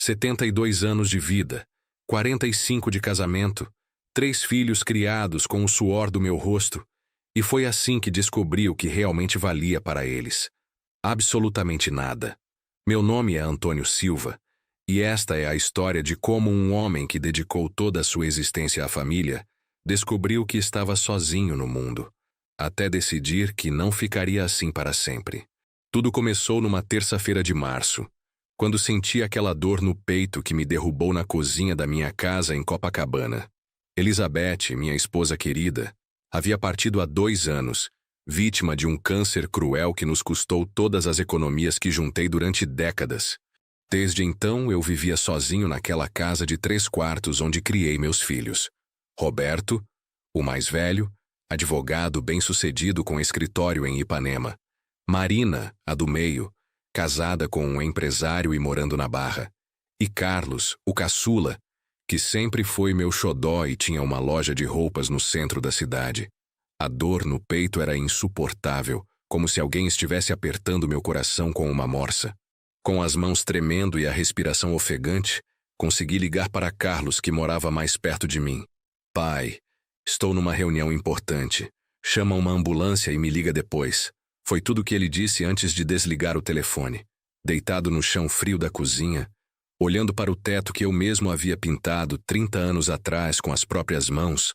72 anos de vida, 45 de casamento, 3 filhos criados com o suor do meu rosto, e foi assim que descobri o que realmente valia para eles. Absolutamente nada. Meu nome é Antônio Silva, e esta é a história de como um homem que dedicou toda a sua existência à família descobriu que estava sozinho no mundo, até decidir que não ficaria assim para sempre. Tudo começou numa terça-feira de março, quando senti aquela dor no peito que me derrubou na cozinha da minha casa em Copacabana. Elizabeth, minha esposa querida, havia partido há 2 anos, vítima de um câncer cruel que nos custou todas as economias que juntei durante décadas. Desde então, eu vivia sozinho naquela casa de 3 quartos onde criei meus filhos. Roberto, o mais velho, advogado bem-sucedido com escritório em Ipanema. Marina, a do meio, casada com um empresário e morando na Barra. E Carlos, o caçula, que sempre foi meu xodó e tinha uma loja de roupas no centro da cidade. A dor no peito era insuportável, como se alguém estivesse apertando meu coração com uma morsa. Com as mãos tremendo e a respiração ofegante, consegui ligar para Carlos, que morava mais perto de mim. Pai, estou numa reunião importante. Chama uma ambulância e me liga depois. Foi tudo o que ele disse antes de desligar o telefone. Deitado no chão frio da cozinha, olhando para o teto que eu mesmo havia pintado 30 anos atrás com as próprias mãos,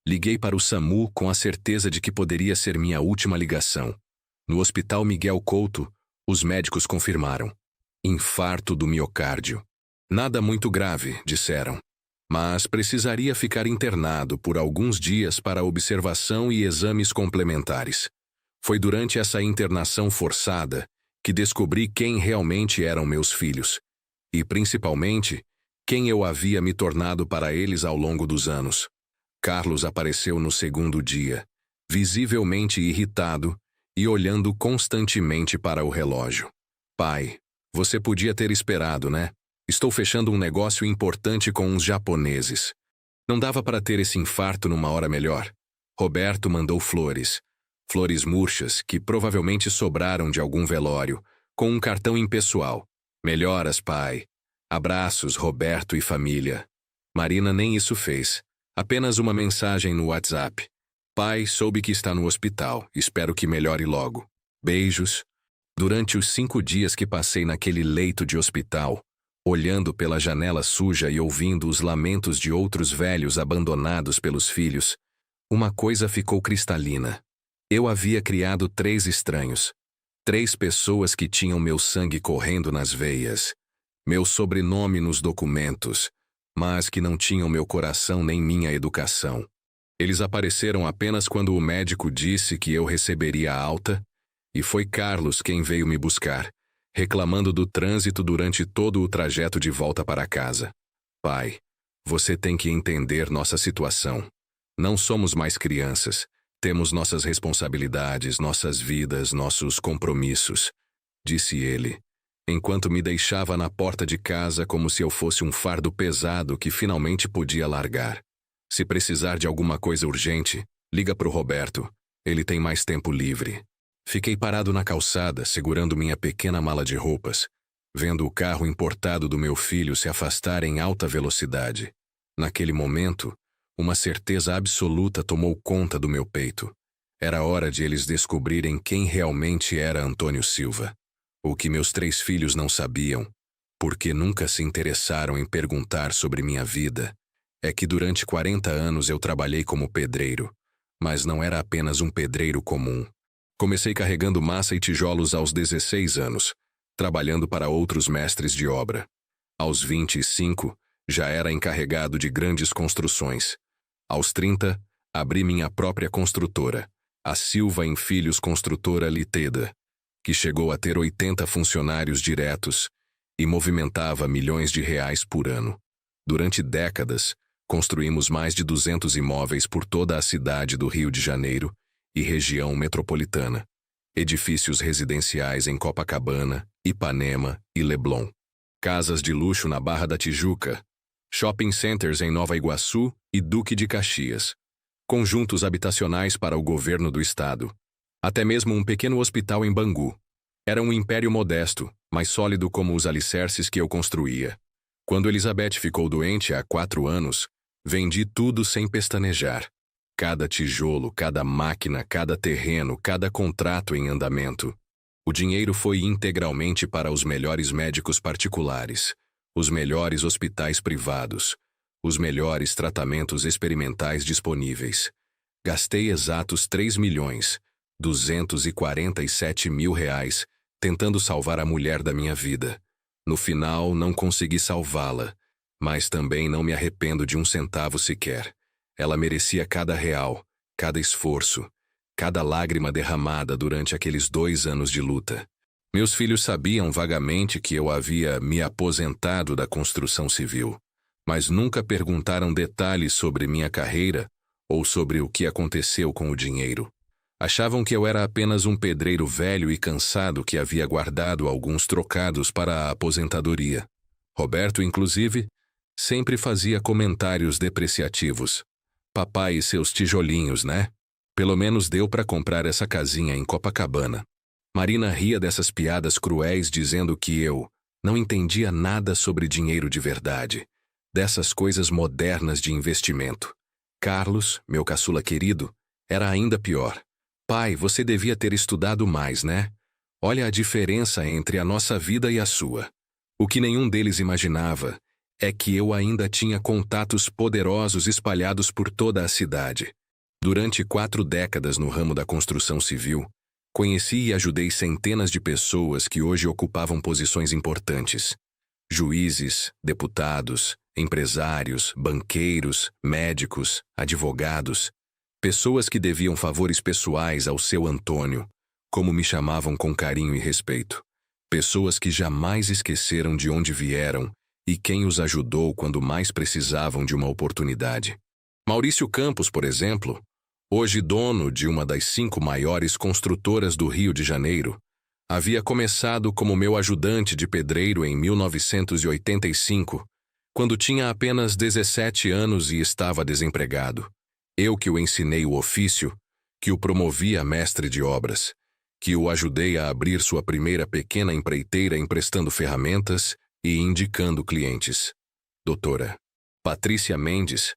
liguei para o SAMU com a certeza de que poderia ser minha última ligação. No Hospital Miguel Couto, os médicos confirmaram. Infarto do miocárdio. Nada muito grave, disseram, mas precisaria ficar internado por alguns dias para observação e exames complementares. Foi durante essa internação forçada que descobri quem realmente eram meus filhos, e principalmente, quem eu havia me tornado para eles ao longo dos anos. Carlos apareceu no 2º dia, visivelmente irritado e olhando constantemente para o relógio. Pai, você podia ter esperado, né? Estou fechando um negócio importante com uns japoneses. Não dava para ter esse infarto numa hora melhor. Roberto mandou flores. Flores murchas que provavelmente sobraram de algum velório, com um cartão impessoal. Melhoras, pai. Abraços, Roberto e família. Marina nem isso fez. Apenas uma mensagem no WhatsApp. Pai, soube que está no hospital. Espero que melhore logo. Beijos. Durante os 5 dias que passei naquele leito de hospital, olhando pela janela suja e ouvindo os lamentos de outros velhos abandonados pelos filhos, uma coisa ficou cristalina. Eu havia criado 3 estranhos. 3 pessoas que tinham meu sangue correndo nas veias, meu sobrenome nos documentos, mas que não tinham meu coração nem minha educação. Eles apareceram apenas quando o médico disse que eu receberia alta, e foi Carlos quem veio me buscar, reclamando do trânsito durante todo o trajeto de volta para casa. Pai, você tem que entender nossa situação. Não somos mais crianças. Temos nossas responsabilidades, nossas vidas, nossos compromissos, disse ele, enquanto me deixava na porta de casa como se eu fosse um fardo pesado que finalmente podia largar. Se precisar de alguma coisa urgente, liga pro Roberto, ele tem mais tempo livre. Fiquei parado na calçada, segurando minha pequena mala de roupas, vendo o carro importado do meu filho se afastar em alta velocidade. Naquele momento, uma certeza absoluta tomou conta do meu peito. Era hora de eles descobrirem quem realmente era Antônio Silva. O que meus 3 filhos não sabiam, porque nunca se interessaram em perguntar sobre minha vida, é que durante 40 anos eu trabalhei como pedreiro, mas não era apenas um pedreiro comum. Comecei carregando massa e tijolos aos 16 anos, trabalhando para outros mestres de obra. Aos 25, já era encarregado de grandes construções. Aos 30, abri minha própria construtora, a Silva em Filhos Construtora Liteda, que chegou a ter 80 funcionários diretos e movimentava milhões de reais por ano. Durante décadas, construímos mais de 200 imóveis por toda a cidade do Rio de Janeiro e região metropolitana, edifícios residenciais em Copacabana, Ipanema e Leblon, casas de luxo na Barra da Tijuca, shopping centers em Nova Iguaçu e Duque de Caxias, conjuntos habitacionais para o governo do estado, até mesmo um pequeno hospital em Bangu. Era um império modesto, mas sólido como os alicerces que eu construía. Quando Elizabeth ficou doente há 4 anos, vendi tudo sem pestanejar. Cada tijolo, cada máquina, cada terreno, cada contrato em andamento. O dinheiro foi integralmente para os melhores médicos particulares, os melhores hospitais privados, os melhores tratamentos experimentais disponíveis. Gastei exatos 3.247.000 reais tentando salvar a mulher da minha vida. No final, não consegui salvá-la, mas também não me arrependo de um centavo sequer. Ela merecia cada real, cada esforço, cada lágrima derramada durante aqueles 2 anos de luta. Meus filhos sabiam vagamente que eu havia me aposentado da construção civil, mas nunca perguntaram detalhes sobre minha carreira ou sobre o que aconteceu com o dinheiro. Achavam que eu era apenas um pedreiro velho e cansado que havia guardado alguns trocados para a aposentadoria. Roberto, inclusive, sempre fazia comentários depreciativos. Papai e seus tijolinhos, né? Pelo menos deu para comprar essa casinha em Copacabana. Marina ria dessas piadas cruéis dizendo que eu não entendia nada sobre dinheiro de verdade, dessas coisas modernas de investimento. Carlos, meu caçula querido, era ainda pior. Pai, você devia ter estudado mais, né? Olha a diferença entre a nossa vida e a sua. O que nenhum deles imaginava é que eu ainda tinha contatos poderosos espalhados por toda a cidade. Durante 4 décadas no ramo da construção civil, conheci e ajudei centenas de pessoas que hoje ocupavam posições importantes. Juízes, deputados, empresários, banqueiros, médicos, advogados, pessoas que deviam favores pessoais ao seu Antônio, como me chamavam com carinho e respeito. Pessoas que jamais esqueceram de onde vieram e quem os ajudou quando mais precisavam de uma oportunidade. Maurício Campos, por exemplo, hoje dono de uma das 5 maiores construtoras do Rio de Janeiro, havia começado como meu ajudante de pedreiro em 1985, quando tinha apenas 17 anos e estava desempregado. Eu que o ensinei o ofício, que o promovi a mestre de obras, que o ajudei a abrir sua primeira pequena empreiteira emprestando ferramentas e indicando clientes. Doutora Patrícia Mendes,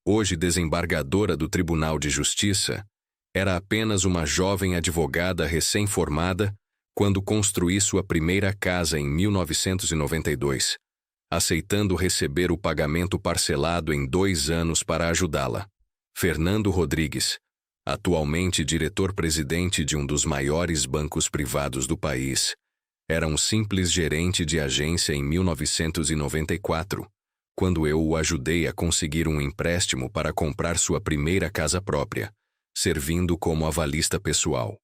hoje desembargadora do Tribunal de Justiça, era apenas uma jovem advogada recém-formada quando construí sua primeira casa em 1992, aceitando receber o pagamento parcelado em 2 anos para ajudá-la. Fernando Rodrigues, atualmente diretor-presidente de um dos maiores bancos privados do país, era um simples gerente de agência em 1994, quando eu o ajudei a conseguir um empréstimo para comprar sua primeira casa própria, servindo como avalista pessoal.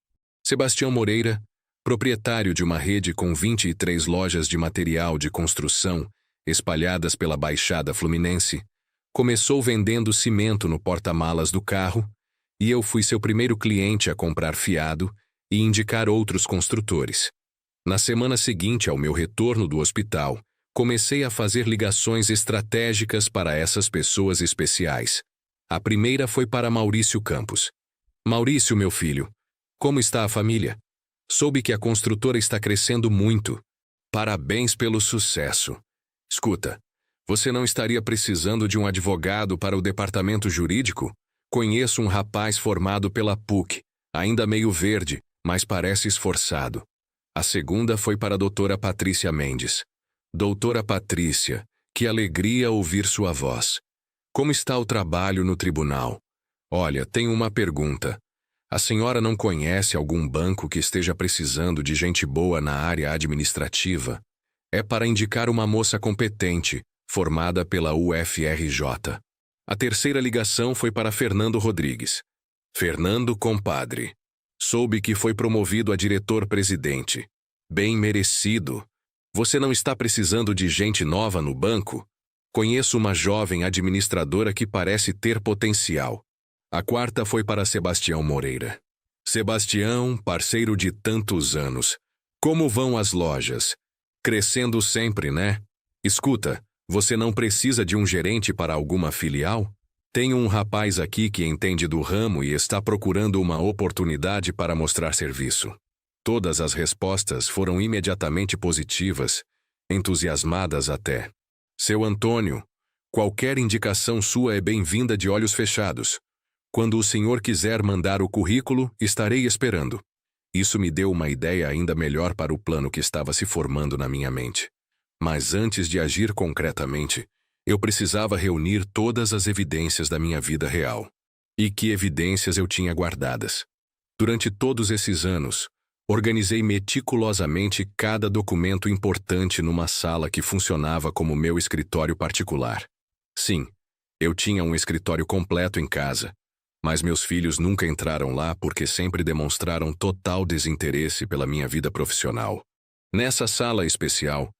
Sebastião Moreira, proprietário de uma rede com 23 lojas de material de construção espalhadas pela Baixada Fluminense, começou vendendo cimento no porta-malas do carro e eu fui seu primeiro cliente a comprar fiado e indicar outros construtores. Na semana seguinte ao meu retorno do hospital, comecei a fazer ligações estratégicas para essas pessoas especiais. A primeira foi para Maurício Campos. Maurício, meu filho, como está a família? Soube que a construtora está crescendo muito. Parabéns pelo sucesso. Escuta, você não estaria precisando de um advogado para o departamento jurídico? Conheço um rapaz formado pela PUC, ainda meio verde, mas parece esforçado. A segunda foi para a doutora Patrícia Mendes. Doutora Patrícia, que alegria ouvir sua voz. Como está o trabalho no tribunal? Olha, tenho uma pergunta. A senhora não conhece algum banco que esteja precisando de gente boa na área administrativa? É para indicar uma moça competente, formada pela UFRJ. A terceira ligação foi para Fernando Rodrigues. Fernando, compadre. Soube que foi promovido a diretor-presidente. Bem merecido. Você não está precisando de gente nova no banco? Conheço uma jovem administradora que parece ter potencial. A quarta foi para Sebastião Moreira. Sebastião, parceiro de tantos anos. Como vão as lojas? Crescendo sempre, né? Escuta, você não precisa de um gerente para alguma filial? Tenho um rapaz aqui que entende do ramo e está procurando uma oportunidade para mostrar serviço. Todas as respostas foram imediatamente positivas, entusiasmadas até. Seu Antônio, qualquer indicação sua é bem-vinda de olhos fechados. Quando o senhor quiser mandar o currículo, estarei esperando. Isso me deu uma ideia ainda melhor para o plano que estava se formando na minha mente. Mas antes de agir concretamente, eu precisava reunir todas as evidências da minha vida real. E que evidências eu tinha guardadas? Durante todos esses anos, organizei meticulosamente cada documento importante numa sala que funcionava como meu escritório particular. Sim, eu tinha um escritório completo em casa, mas meus filhos nunca entraram lá porque sempre demonstraram total desinteresse pela minha vida profissional. Nessa sala especial,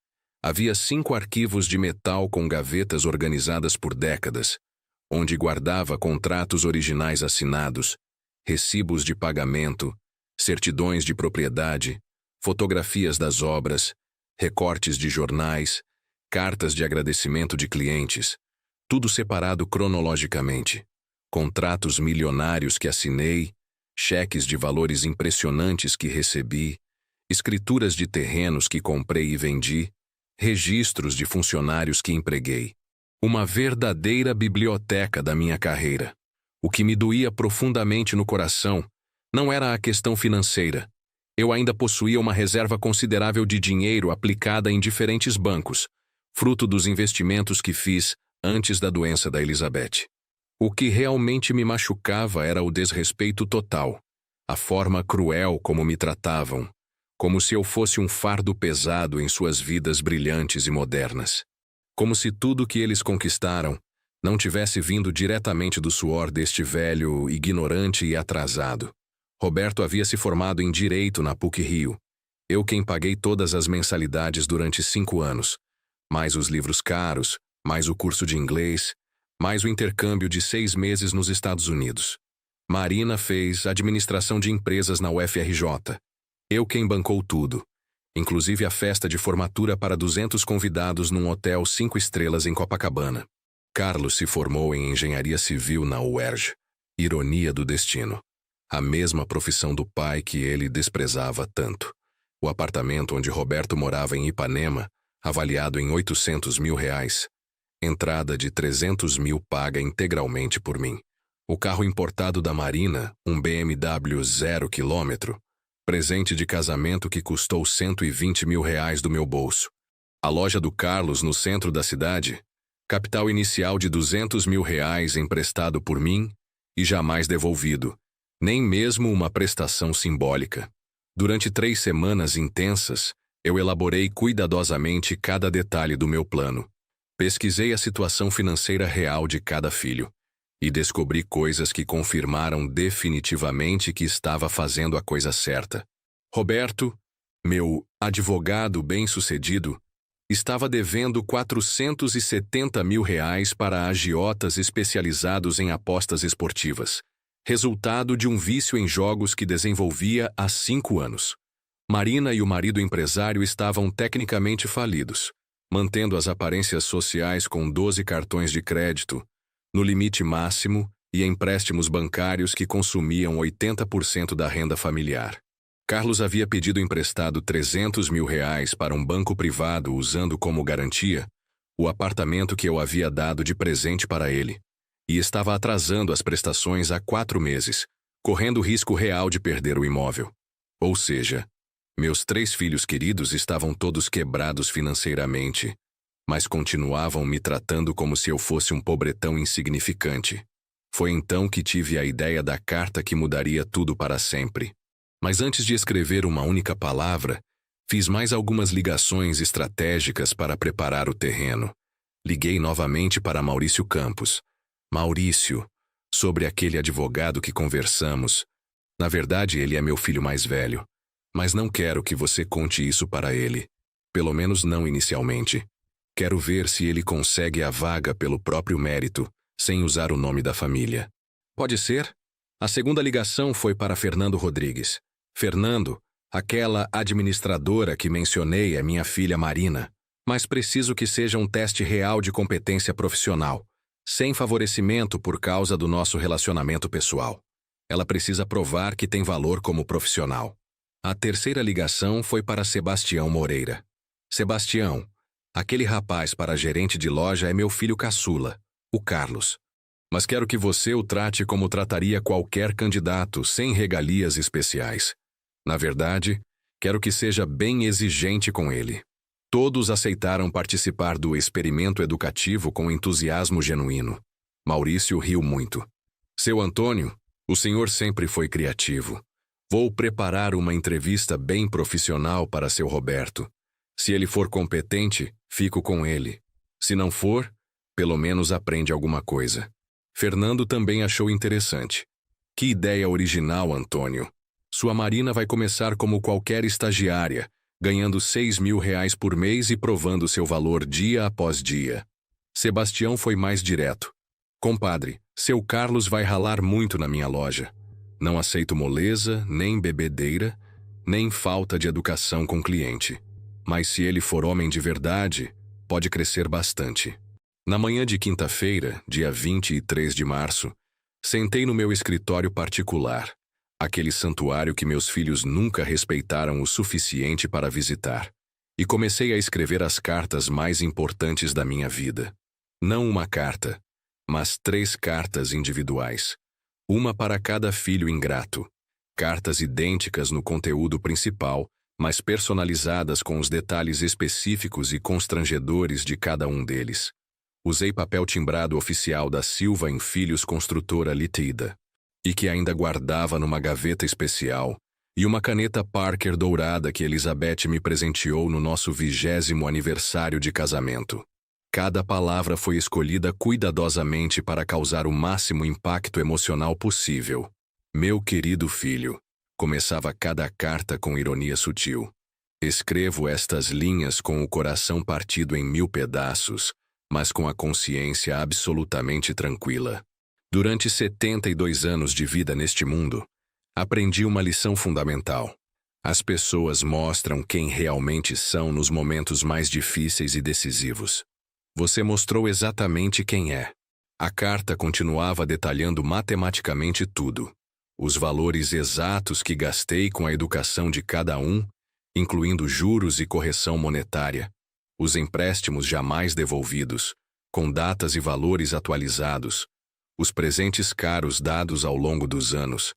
havia 5 arquivos de metal com gavetas organizadas por décadas, onde guardava contratos originais assinados, recibos de pagamento, certidões de propriedade, fotografias das obras, recortes de jornais, cartas de agradecimento de clientes, tudo separado cronologicamente, contratos milionários que assinei, cheques de valores impressionantes que recebi, escrituras de terrenos que comprei e vendi, registros de funcionários que empreguei. Uma verdadeira biblioteca da minha carreira. O que me doía profundamente no coração não era a questão financeira. Eu ainda possuía uma reserva considerável de dinheiro aplicada em diferentes bancos, fruto dos investimentos que fiz antes da doença da Elizabeth. O que realmente me machucava era o desrespeito total, a forma cruel como me tratavam, como se eu fosse um fardo pesado em suas vidas brilhantes e modernas. Como se tudo que eles conquistaram não tivesse vindo diretamente do suor deste velho, ignorante e atrasado. Roberto havia se formado em Direito na PUC-Rio. Eu quem paguei todas as mensalidades durante 5 anos, mais os livros caros, mais o curso de inglês, mais o intercâmbio de 6 meses nos Estados Unidos. Marina fez administração de empresas na UFRJ. Eu quem bancou tudo, inclusive a festa de formatura para 200 convidados num hotel 5 estrelas em Copacabana. Carlos se formou em engenharia civil na UERJ. Ironia do destino. A mesma profissão do pai que ele desprezava tanto. O apartamento onde Roberto morava em Ipanema, avaliado em R$800 mil. Entrada de 300 mil paga integralmente por mim. O carro importado da Marina, um BMW 0 km, presente de casamento que custou R$120 mil do meu bolso. A loja do Carlos no centro da cidade, capital inicial de R$200 mil emprestado por mim e jamais devolvido, nem mesmo uma prestação simbólica. Durante 3 semanas intensas, eu elaborei cuidadosamente cada detalhe do meu plano. Pesquisei a situação financeira real de cada filho e descobri coisas que confirmaram definitivamente que estava fazendo a coisa certa. Roberto, meu advogado bem-sucedido, estava devendo R$470 mil para agiotas especializados em apostas esportivas, resultado de um vício em jogos que desenvolvia há 5 anos. Marina e o marido empresário estavam tecnicamente falidos, mantendo as aparências sociais com 12 cartões de crédito, no limite máximo e empréstimos bancários que consumiam 80% da renda familiar. Carlos havia pedido emprestado R$300 mil para um banco privado usando como garantia o apartamento que eu havia dado de presente para ele, e estava atrasando as prestações há 4 meses, correndo risco real de perder o imóvel. Ou seja, meus 3 filhos queridos estavam todos quebrados financeiramente, mas continuavam me tratando como se eu fosse um pobretão insignificante. Foi então que tive a ideia da carta que mudaria tudo para sempre. Mas antes de escrever uma única palavra, fiz mais algumas ligações estratégicas para preparar o terreno. Liguei novamente para Maurício Campos. Maurício, sobre aquele advogado que conversamos. Na verdade, ele é meu filho mais velho, mas não quero que você conte isso para ele. Pelo menos não inicialmente. Quero ver se ele consegue a vaga pelo próprio mérito, sem usar o nome da família. Pode ser? A segunda ligação foi para Fernando Rodrigues. Fernando, aquela administradora que mencionei é minha filha Marina, mas preciso que seja um teste real de competência profissional, sem favorecimento por causa do nosso relacionamento pessoal. Ela precisa provar que tem valor como profissional. A terceira ligação foi para Sebastião Moreira. Sebastião, Aquele rapaz para gerente de loja é meu filho caçula, o Carlos. Mas quero que você o trate como trataria qualquer candidato, sem regalias especiais. Na verdade, quero que seja bem exigente com ele. Todos aceitaram participar do experimento educativo com entusiasmo genuíno. Maurício riu muito. Seu Antônio, o senhor sempre foi criativo. Vou preparar uma entrevista bem profissional para seu Roberto. Se ele for competente, fico com ele. Se não for, pelo menos aprende alguma coisa. Fernando também achou interessante. Que ideia original, Antônio. Sua Marina vai começar como qualquer estagiária, ganhando R$ 6.000 por mês e provando seu valor dia após dia. Sebastião foi mais direto. Compadre, seu Carlos vai ralar muito na minha loja. Não aceito moleza, nem bebedeira, nem falta de educação com cliente. Mas se ele for homem de verdade, pode crescer bastante. Na manhã de quinta-feira, dia 23 de março, sentei no meu escritório particular, aquele santuário que meus filhos nunca respeitaram o suficiente para visitar, e comecei a escrever as cartas mais importantes da minha vida. Não uma carta, mas 3 cartas individuais. Uma para cada filho ingrato. Cartas idênticas no conteúdo principal, mas personalizadas com os detalhes específicos e constrangedores de cada um deles. Usei papel timbrado oficial da Silva em Filhos Construtora Ltda, e que ainda guardava numa gaveta especial, e uma caneta Parker dourada que Elizabeth me presenteou no nosso 20º aniversário de casamento. Cada palavra foi escolhida cuidadosamente para causar o máximo impacto emocional possível. Meu querido filho, começava cada carta com ironia sutil. Escrevo estas linhas com o coração partido em 1000 pedaços, mas com a consciência absolutamente tranquila. Durante 72 anos de vida neste mundo, aprendi uma lição fundamental. As pessoas mostram quem realmente são nos momentos mais difíceis e decisivos. Você mostrou exatamente quem é. A carta continuava detalhando matematicamente tudo. Os valores exatos que gastei com a educação de cada um, incluindo juros e correção monetária, os empréstimos jamais devolvidos, com datas e valores atualizados, os presentes caros dados ao longo dos anos,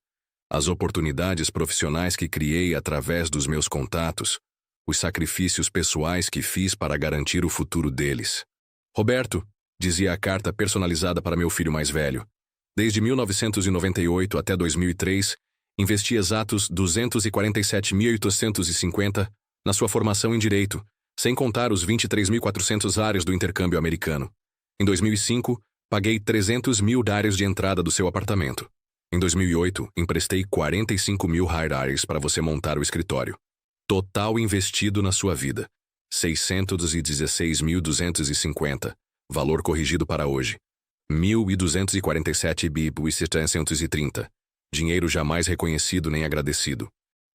as oportunidades profissionais que criei através dos meus contatos, os sacrifícios pessoais que fiz para garantir o futuro deles. Roberto, dizia a carta personalizada para meu filho mais velho, desde 1998 até 2003, investi exatos 247.850 na sua formação em Direito, sem contar os 23.400 áreas do intercâmbio americano. Em 2005, paguei 300 mil dários de entrada do seu apartamento. Em 2008, emprestei 45 mil dários para você montar o escritório. Total investido na sua vida. 616.250, valor corrigido para hoje. 1.247 bip 730. Dinheiro jamais reconhecido nem agradecido.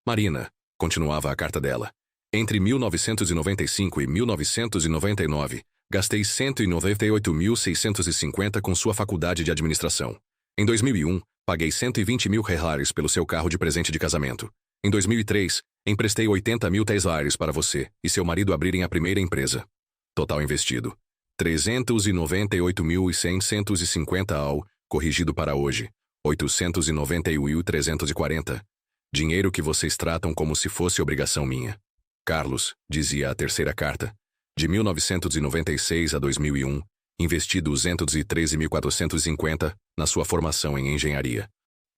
Marina, continuava a carta dela, entre 1995 e 1999, gastei 198.650 com sua faculdade de administração. Em 2001, paguei 120 mil reais pelo seu carro de presente de casamento. Em 2003, emprestei 80 mil reais para você e seu marido abrirem a primeira empresa. Total investido. 398.650 ao, corrigido para hoje, 891.340. Dinheiro que vocês tratam como se fosse obrigação minha. Carlos, dizia a terceira carta, de 1996 a 2001, investi 213.450 na sua formação em engenharia.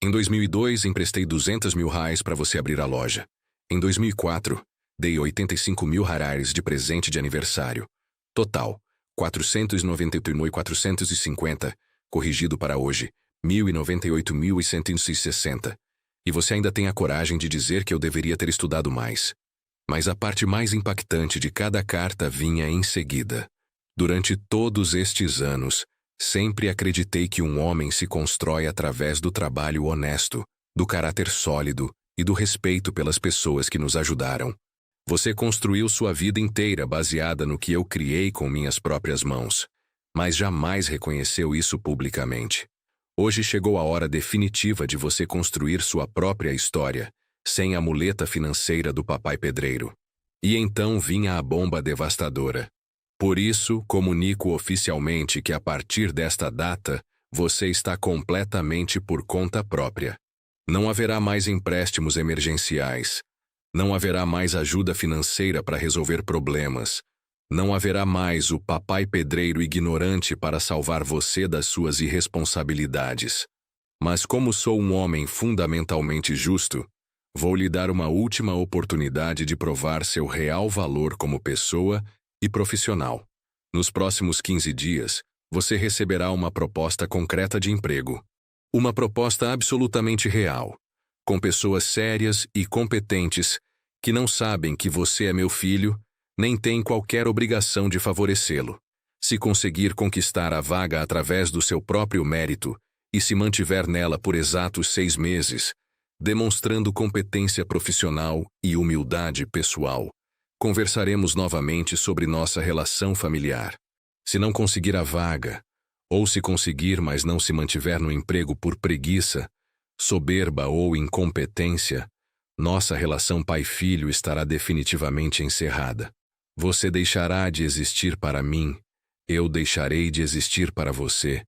Em 2002, emprestei 200 mil reais para você abrir a loja. Em 2004, dei 85 mil reais de presente de aniversário. Total, 498.450, corrigido para hoje, 1.098.160. E você ainda tem a coragem de dizer que eu deveria ter estudado mais. Mas a parte mais impactante de cada carta vinha em seguida. Durante todos estes anos, sempre acreditei que um homem se constrói através do trabalho honesto, do caráter sólido e do respeito pelas pessoas que nos ajudaram. Você construiu sua vida inteira baseada no que eu criei com minhas próprias mãos, mas jamais reconheceu isso publicamente. Hoje chegou a hora definitiva de você construir sua própria história, sem a muleta financeira do papai pedreiro. E então vinha a bomba devastadora. Por isso, comunico oficialmente que a partir desta data, você está completamente por conta própria. Não haverá mais empréstimos emergenciais. Não haverá mais ajuda financeira para resolver problemas. Não haverá mais o papai pedreiro ignorante para salvar você das suas irresponsabilidades. Mas como sou um homem fundamentalmente justo, vou lhe dar uma última oportunidade de provar seu real valor como pessoa e profissional. Nos próximos 15 dias, você receberá uma proposta concreta de emprego. Uma proposta absolutamente real, com pessoas sérias e competentes que não sabem que você é meu filho, nem têm qualquer obrigação de favorecê-lo. Se conseguir conquistar a vaga através do seu próprio mérito e se mantiver nela por exatos 6 meses, demonstrando competência profissional e humildade pessoal, conversaremos novamente sobre nossa relação familiar. Se não conseguir a vaga, ou se conseguir, mas não se mantiver no emprego por preguiça, soberba ou incompetência, nossa relação pai-filho estará definitivamente encerrada. Você deixará de existir para mim, eu deixarei de existir para você,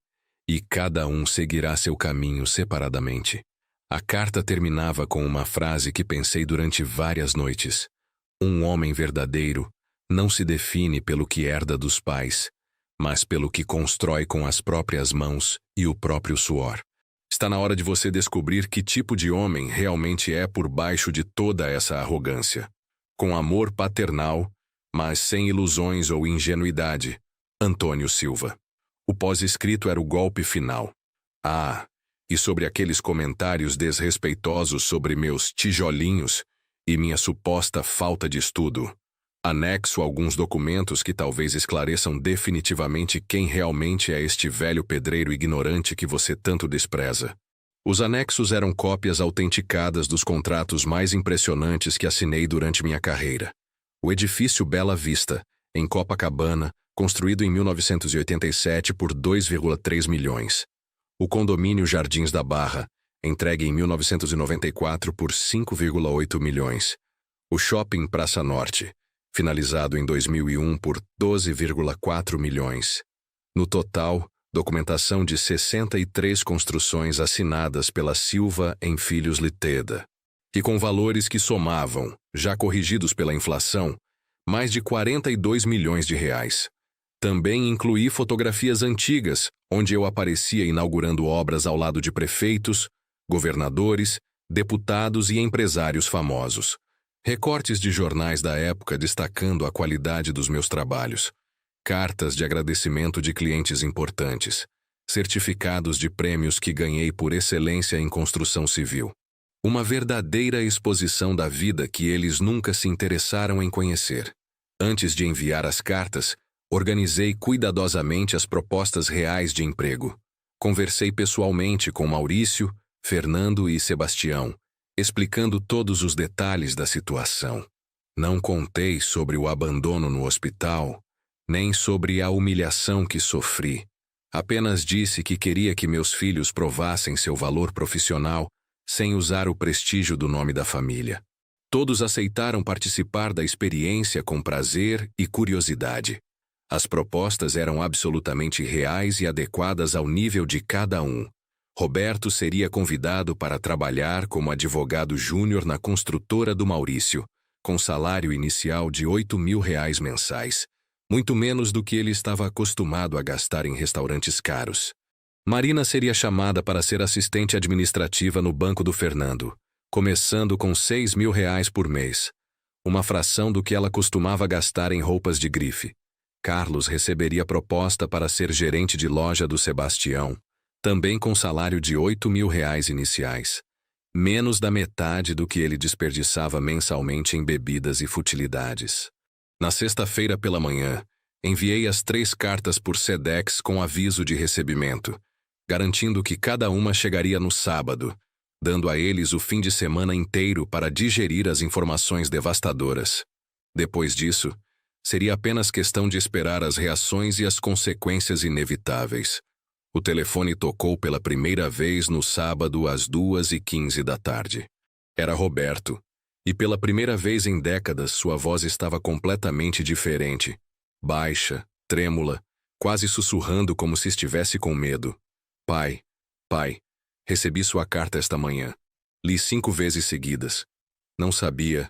e cada um seguirá seu caminho separadamente. A carta terminava com uma frase que pensei durante várias noites. Um homem verdadeiro não se define pelo que herda dos pais, mas pelo que constrói com as próprias mãos e o próprio suor. Está na hora de você descobrir que tipo de homem realmente é por baixo de toda essa arrogância. Com amor paternal, mas sem ilusões ou ingenuidade, Antônio Silva. O pós-escrito era o golpe final. Ah, e sobre aqueles comentários desrespeitosos sobre meus tijolinhos e minha suposta falta de estudo. Anexo alguns documentos que talvez esclareçam definitivamente quem realmente é este velho pedreiro ignorante que você tanto despreza. Os anexos eram cópias autenticadas dos contratos mais impressionantes que assinei durante minha carreira. O edifício Bela Vista, em Copacabana, construído em 1987 por 2,3 milhões. O condomínio Jardins da Barra, entregue em 1994 por 5,8 milhões. O shopping Praça Norte, finalizado em 2001 por 12,4 milhões. No total, documentação de 63 construções assinadas pela Silva em Filhos Liteda, e com valores que somavam, já corrigidos pela inflação, mais de 42 milhões de reais. Também incluí fotografias antigas, onde eu aparecia inaugurando obras ao lado de prefeitos, governadores, deputados e empresários famosos. Recortes de jornais da época destacando a qualidade dos meus trabalhos. Cartas de agradecimento de clientes importantes. Certificados de prêmios que ganhei por excelência em construção civil. Uma verdadeira exposição da vida que eles nunca se interessaram em conhecer. Antes de enviar as cartas, organizei cuidadosamente as propostas reais de emprego. Conversei pessoalmente com Maurício, Fernando e Sebastião, explicando todos os detalhes da situação. Não contei sobre o abandono no hospital, nem sobre a humilhação que sofri. Apenas disse que queria que meus filhos provassem seu valor profissional sem usar o prestígio do nome da família. Todos aceitaram participar da experiência com prazer e curiosidade. As propostas eram absolutamente reais e adequadas ao nível de cada um. Roberto seria convidado para trabalhar como advogado júnior na construtora do Maurício, com salário inicial de R$ 8.000 mensais, muito menos do que ele estava acostumado a gastar em restaurantes caros. Marina seria chamada para ser assistente administrativa no banco do Fernando, começando com R$ 6.000 por mês, uma fração do que ela costumava gastar em roupas de grife. Carlos receberia proposta para ser gerente de loja do Sebastião, também com salário de R$ 8.000 iniciais, menos da metade do que ele desperdiçava mensalmente em bebidas e futilidades. Na sexta-feira pela manhã, enviei as 3 cartas por Sedex com aviso de recebimento, garantindo que cada uma chegaria no sábado, dando a eles o fim de semana inteiro para digerir as informações devastadoras. Depois disso, seria apenas questão de esperar as reações e as consequências inevitáveis. O telefone tocou pela primeira vez no sábado às 2h15 da tarde. Era Roberto, e pela primeira vez em décadas sua voz estava completamente diferente. baixa, trêmula, quase sussurrando como se estivesse com medo. Pai, pai, recebi sua carta esta manhã. Li 5 vezes seguidas. Não sabia,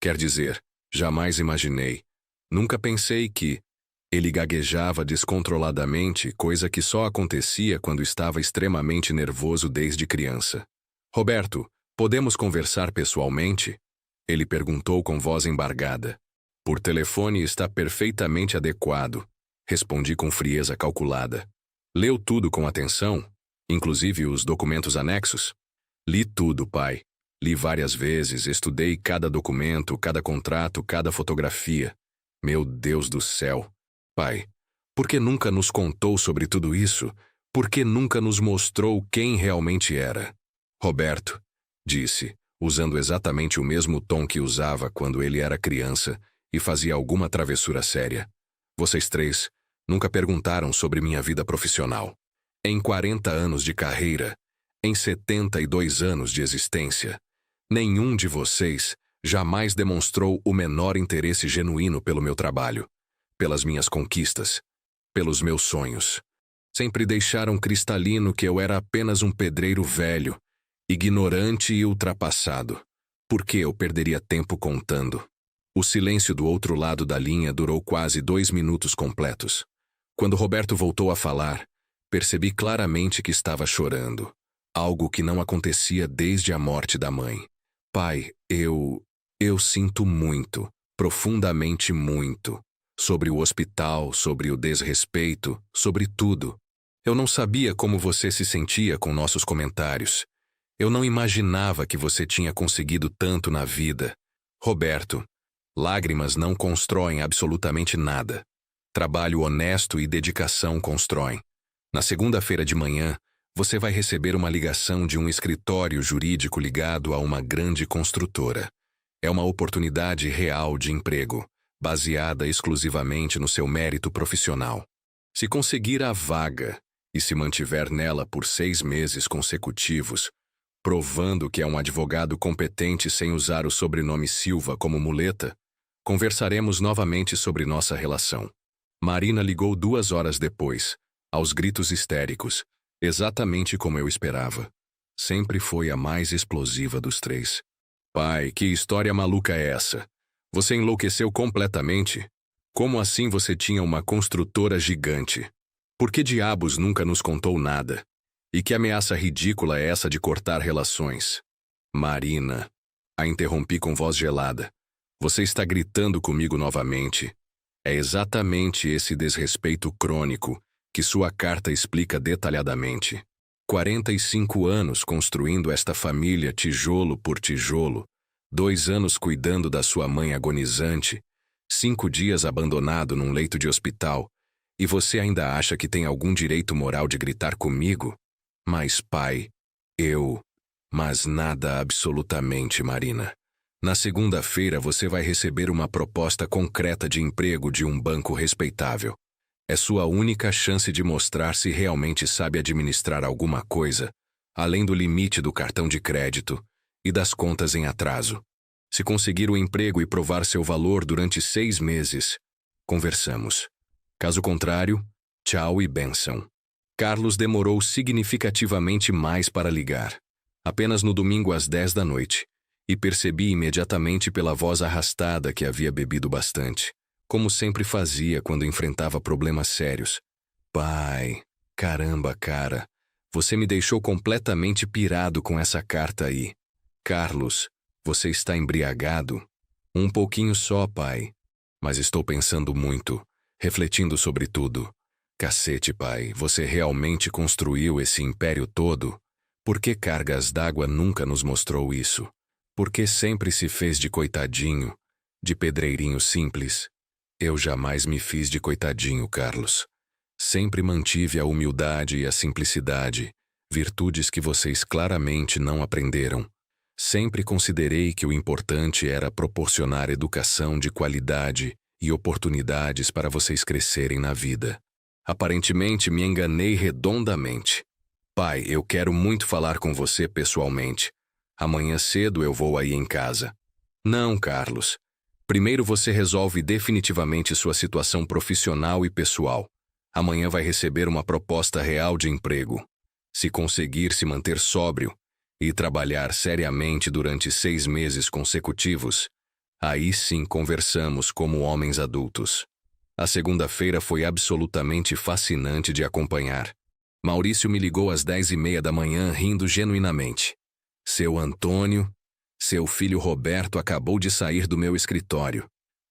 quer dizer, jamais imaginei. Nunca pensei que... Ele gaguejava descontroladamente, coisa que só acontecia quando estava extremamente nervoso desde criança. Roberto, podemos conversar pessoalmente? Ele perguntou com voz embargada. Por telefone está perfeitamente adequado, respondi com frieza calculada. Leu tudo com atenção? Inclusive os documentos anexos? Li tudo, pai. Li várias vezes, estudei cada documento, cada contrato, cada fotografia. Meu Deus do céu! Pai, por que nunca nos contou sobre tudo isso? Por que nunca nos mostrou quem realmente era? Roberto, disse, usando exatamente o mesmo tom que usava quando ele era criança e fazia alguma travessura séria. Vocês 3 nunca perguntaram sobre minha vida profissional. Em 40 anos de carreira, em 72 anos de existência, nenhum de vocês jamais demonstrou o menor interesse genuíno pelo meu trabalho, pelas minhas conquistas, pelos meus sonhos. Sempre deixaram cristalino que eu era apenas um pedreiro velho, ignorante e ultrapassado. Por que eu perderia tempo contando? O silêncio do outro lado da linha durou quase 2 minutos completos. Quando Roberto voltou a falar, percebi claramente que estava chorando. Algo que não acontecia desde a morte da mãe. Pai, eu sinto muito, profundamente muito. Sobre o hospital, sobre o desrespeito, sobre tudo. Eu não sabia como você se sentia com nossos comentários. Eu não imaginava que você tinha conseguido tanto na vida. Roberto, lágrimas não constroem absolutamente nada. Trabalho honesto e dedicação constroem. Na segunda-feira de manhã, você vai receber uma ligação de um escritório jurídico ligado a uma grande construtora. É uma oportunidade real de emprego, baseada exclusivamente no seu mérito profissional. Se conseguir a vaga e se mantiver nela por 6 meses consecutivos, provando que é um advogado competente sem usar o sobrenome Silva como muleta, conversaremos novamente sobre nossa relação. Marina ligou 2 horas depois, aos gritos histéricos, exatamente como eu esperava. Sempre foi a mais explosiva dos 3. Pai, que história maluca é essa? Você enlouqueceu completamente? Como assim você tinha uma construtora gigante? Por que diabos nunca nos contou nada? E que ameaça ridícula é essa de cortar relações? Marina, a interrompi com voz gelada. Você está gritando comigo novamente. É exatamente esse desrespeito crônico que sua carta explica detalhadamente. 45 anos construindo esta família tijolo por tijolo, 2 anos cuidando da sua mãe agonizante, 5 dias abandonado num leito de hospital, e você ainda acha que tem algum direito moral de gritar comigo? Mas, pai, Mas nada absolutamente, Marina. Na segunda-feira você vai receber uma proposta concreta de emprego de um banco respeitável. É sua única chance de mostrar se realmente sabe administrar alguma coisa, além do limite do cartão de crédito e das contas em atraso. Se conseguir o emprego e provar seu valor durante 6 meses, conversamos. Caso contrário, tchau e bênção. Carlos demorou significativamente mais para ligar. Apenas no domingo às 10 da noite, e percebi imediatamente pela voz arrastada que havia bebido bastante, como sempre fazia quando enfrentava problemas sérios. Pai, caramba, cara, você me deixou completamente pirado com essa carta aí. Carlos, você está embriagado? Um pouquinho só, pai. Mas estou pensando muito, refletindo sobre tudo. Cacete, pai, você realmente construiu esse império todo? Por que Cargas d'Água nunca nos mostrou isso? Por que sempre se fez de coitadinho, de pedreirinho simples? Eu jamais me fiz de coitadinho, Carlos. Sempre mantive a humildade e a simplicidade, virtudes que vocês claramente não aprenderam. Sempre considerei que o importante era proporcionar educação de qualidade e oportunidades para vocês crescerem na vida. Aparentemente me enganei redondamente. Pai, eu quero muito falar com você pessoalmente. Amanhã cedo eu vou aí em casa. Não, Carlos. Primeiro você resolve definitivamente sua situação profissional e pessoal. Amanhã vai receber uma proposta real de emprego. Se conseguir se manter sóbrio e trabalhar seriamente durante 6 meses consecutivos, aí sim conversamos como homens adultos. A segunda-feira foi absolutamente fascinante de acompanhar. Maurício me ligou às 10h30 da manhã rindo genuinamente. Seu Antônio, seu filho Roberto acabou de sair do meu escritório.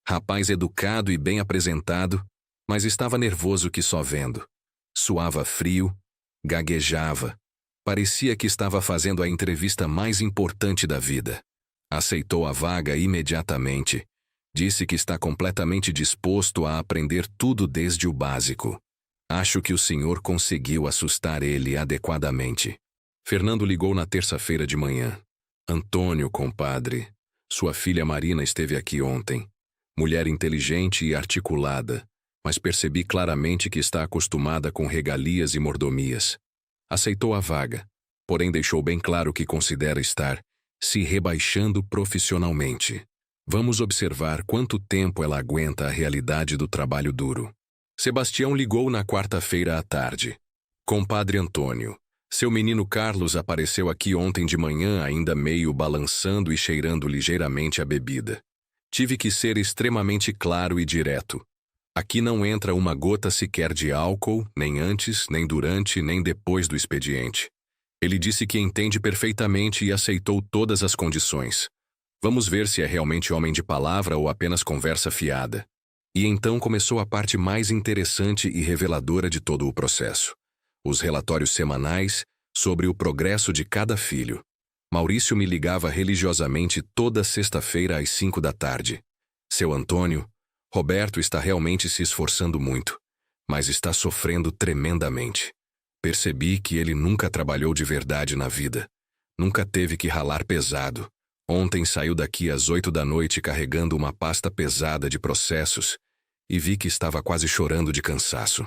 Rapaz educado e bem apresentado, mas estava nervoso que só vendo. Suava frio, gaguejava. Parecia que estava fazendo a entrevista mais importante da vida. Aceitou a vaga imediatamente. Disse que está completamente disposto a aprender tudo desde o básico. Acho que o senhor conseguiu assustar ele adequadamente. Fernando ligou na terça-feira de manhã. Antônio, compadre, sua filha Marina esteve aqui ontem. Mulher inteligente e articulada, mas percebi claramente que está acostumada com regalias e mordomias. Aceitou a vaga, porém deixou bem claro que considera estar se rebaixando profissionalmente. Vamos observar quanto tempo ela aguenta a realidade do trabalho duro. Sebastião ligou na quarta-feira à tarde. Compadre Antônio, seu menino Carlos apareceu aqui ontem de manhã ainda meio balançando e cheirando ligeiramente a bebida. Tive que ser extremamente claro e direto. Aqui não entra uma gota sequer de álcool, nem antes, nem durante, nem depois do expediente. Ele disse que entende perfeitamente e aceitou todas as condições. Vamos ver se é realmente homem de palavra ou apenas conversa fiada. E então começou a parte mais interessante e reveladora de todo o processo. Os relatórios semanais sobre o progresso de cada filho. Maurício me ligava religiosamente toda sexta-feira às 5 da tarde. Seu Antônio, Roberto está realmente se esforçando muito, mas está sofrendo tremendamente. Percebi que ele nunca trabalhou de verdade na vida. Nunca teve que ralar pesado. Ontem saiu daqui às 8 da noite carregando uma pasta pesada de processos e vi que estava quase chorando de cansaço.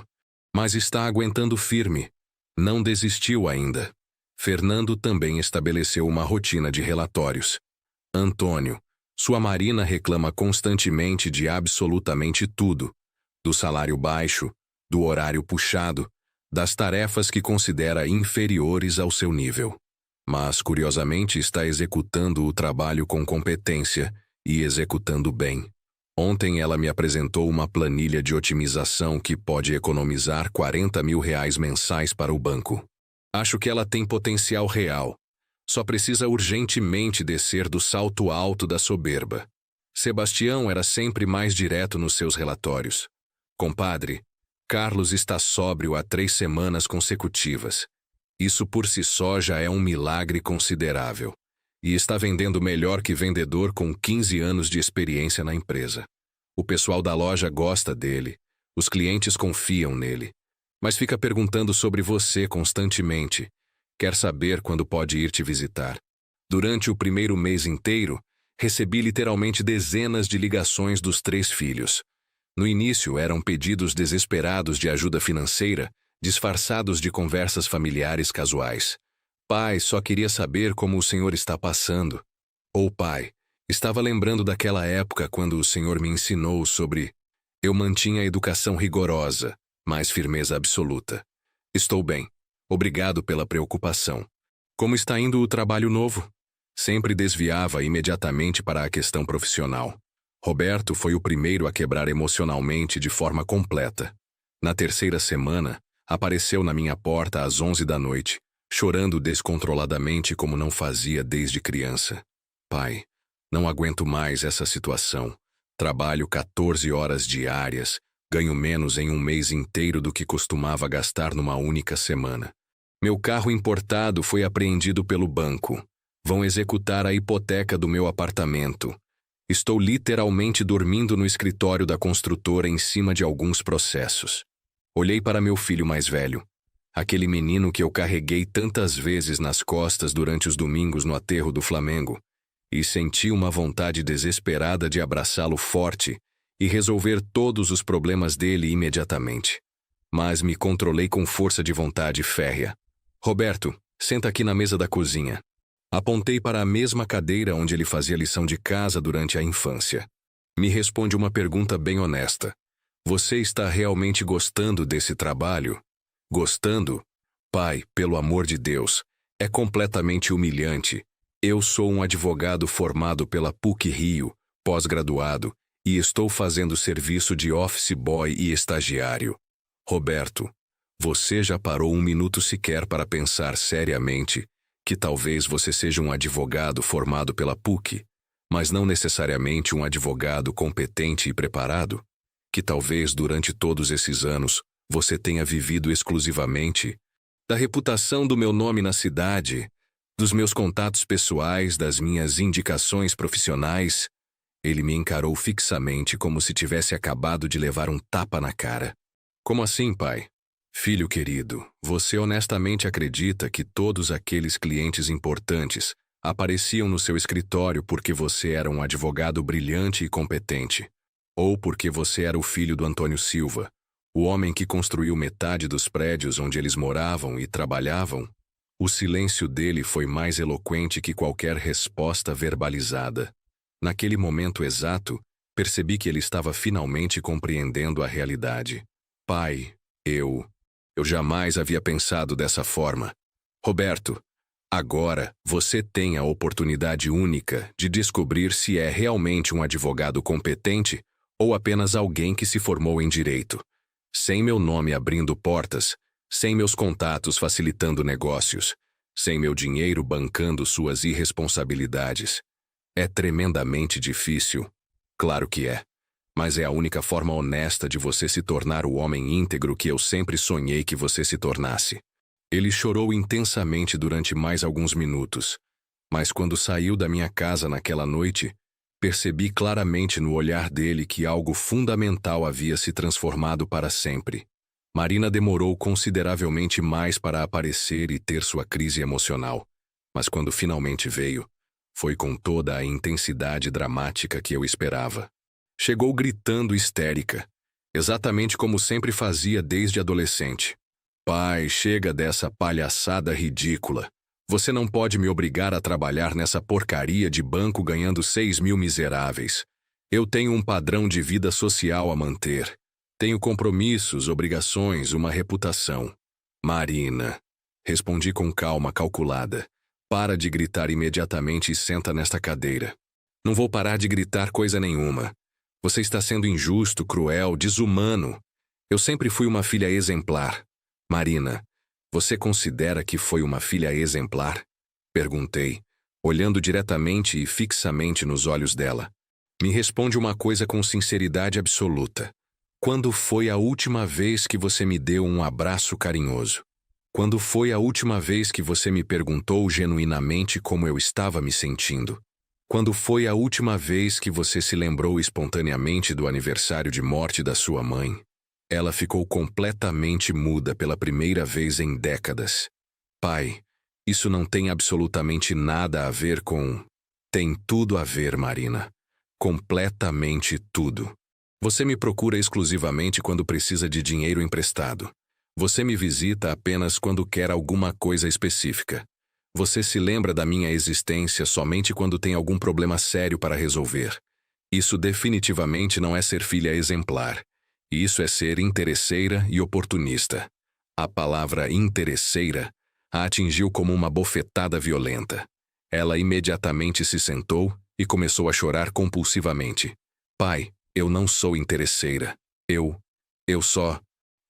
Mas está aguentando firme. Não desistiu ainda. Fernando também estabeleceu uma rotina de relatórios. Antônio, sua Marina reclama constantemente de absolutamente tudo. Do salário baixo, do horário puxado, das tarefas que considera inferiores ao seu nível. Mas, curiosamente, está executando o trabalho com competência e executando bem. Ontem ela me apresentou uma planilha de otimização que pode economizar R$40 mil mensais para o banco. Acho que ela tem potencial real. Só precisa urgentemente descer do salto alto da soberba. Sebastião era sempre mais direto nos seus relatórios. Compadre, Carlos está sóbrio há 3 semanas consecutivas. Isso por si só já é um milagre considerável. E está vendendo melhor que vendedor com 15 anos de experiência na empresa. O pessoal da loja gosta dele, os clientes confiam nele, mas fica perguntando sobre você constantemente. Quer saber quando pode ir te visitar. Durante o primeiro mês inteiro, recebi literalmente dezenas de ligações dos 3 filhos. No início eram pedidos desesperados de ajuda financeira, disfarçados de conversas familiares casuais. Pai, só queria saber como o senhor está passando. Ou pai, estava lembrando daquela época quando o senhor me ensinou sobre... Eu mantinha a educação rigorosa, mas firmeza absoluta. Estou bem. Obrigado pela preocupação. Como está indo o trabalho novo? Sempre desviava imediatamente para a questão profissional. Roberto foi o primeiro a quebrar emocionalmente de forma completa. Na terceira semana, apareceu na minha porta às 11 da noite, chorando descontroladamente como não fazia desde criança. Pai, não aguento mais essa situação. Trabalho 14 horas diárias, ganho menos em um mês inteiro do que costumava gastar numa única semana. Meu carro importado foi apreendido pelo banco. Vão executar a hipoteca do meu apartamento. Estou literalmente dormindo no escritório da construtora em cima de alguns processos. Olhei para meu filho mais velho, aquele menino que eu carreguei tantas vezes nas costas durante os domingos no aterro do Flamengo, e senti uma vontade desesperada de abraçá-lo forte e resolver todos os problemas dele imediatamente. Mas me controlei com força de vontade férrea. Roberto, senta aqui na mesa da cozinha. Apontei para a mesma cadeira onde ele fazia lição de casa durante a infância. Me responde uma pergunta bem honesta. Você está realmente gostando desse trabalho? Gostando? Pai, pelo amor de Deus, é completamente humilhante. Eu sou um advogado formado pela PUC-Rio, pós-graduado, e estou fazendo serviço de office boy e estagiário. Roberto, você já parou um minuto sequer para pensar seriamente que talvez você seja um advogado formado pela PUC, mas não necessariamente um advogado competente e preparado? Que talvez durante todos esses anos você tenha vivido exclusivamente da reputação do meu nome na cidade, dos meus contatos pessoais, das minhas indicações profissionais? Ele me encarou fixamente como se tivesse acabado de levar um tapa na cara. Como assim, pai? Filho querido, você honestamente acredita que todos aqueles clientes importantes apareciam no seu escritório porque você era um advogado brilhante e competente? Ou porque você era o filho do Antônio Silva, o homem que construiu metade dos prédios onde eles moravam e trabalhavam? O silêncio dele foi mais eloquente que qualquer resposta verbalizada. Naquele momento exato, percebi que ele estava finalmente compreendendo a realidade. Pai, eu jamais havia pensado dessa forma. Roberto, agora você tem a oportunidade única de descobrir se é realmente um advogado competente ou apenas alguém que se formou em direito. Sem meu nome abrindo portas, sem meus contatos facilitando negócios, sem meu dinheiro bancando suas irresponsabilidades. É tremendamente difícil. Claro que é. Mas é a única forma honesta de você se tornar o homem íntegro que eu sempre sonhei que você se tornasse. Ele chorou intensamente durante mais alguns minutos, mas quando saiu da minha casa naquela noite, percebi claramente no olhar dele que algo fundamental havia se transformado para sempre. Marina demorou consideravelmente mais para aparecer e ter sua crise emocional, mas quando finalmente veio, foi com toda a intensidade dramática que eu esperava. Chegou gritando histérica, exatamente como sempre fazia desde adolescente. Pai, chega dessa palhaçada ridícula. Você não pode me obrigar a trabalhar nessa porcaria de banco ganhando 6.000 miseráveis. Eu tenho um padrão de vida social a manter. Tenho compromissos, obrigações, uma reputação. Marina, respondi com calma calculada. Para de gritar imediatamente e senta nesta cadeira. Não vou parar de gritar coisa nenhuma. Você está sendo injusto, cruel, desumano. Eu sempre fui uma filha exemplar. Marina, você considera que foi uma filha exemplar? Perguntei, olhando diretamente e fixamente nos olhos dela. Me responde uma coisa com sinceridade absoluta. Quando foi a última vez que você me deu um abraço carinhoso? Quando foi a última vez que você me perguntou genuinamente como eu estava me sentindo? Quando foi a última vez que você se lembrou espontaneamente do aniversário de morte da sua mãe? Ela ficou completamente muda pela primeira vez em décadas. Pai, isso não tem absolutamente nada a ver com... Tem tudo a ver, Marina. Completamente tudo. Você me procura exclusivamente quando precisa de dinheiro emprestado. Você me visita apenas quando quer alguma coisa específica. Você se lembra da minha existência somente quando tem algum problema sério para resolver. Isso definitivamente não é ser filha exemplar. Isso é ser interesseira e oportunista. A palavra interesseira a atingiu como uma bofetada violenta. Ela imediatamente se sentou e começou a chorar compulsivamente. Pai, eu não sou interesseira. Eu só...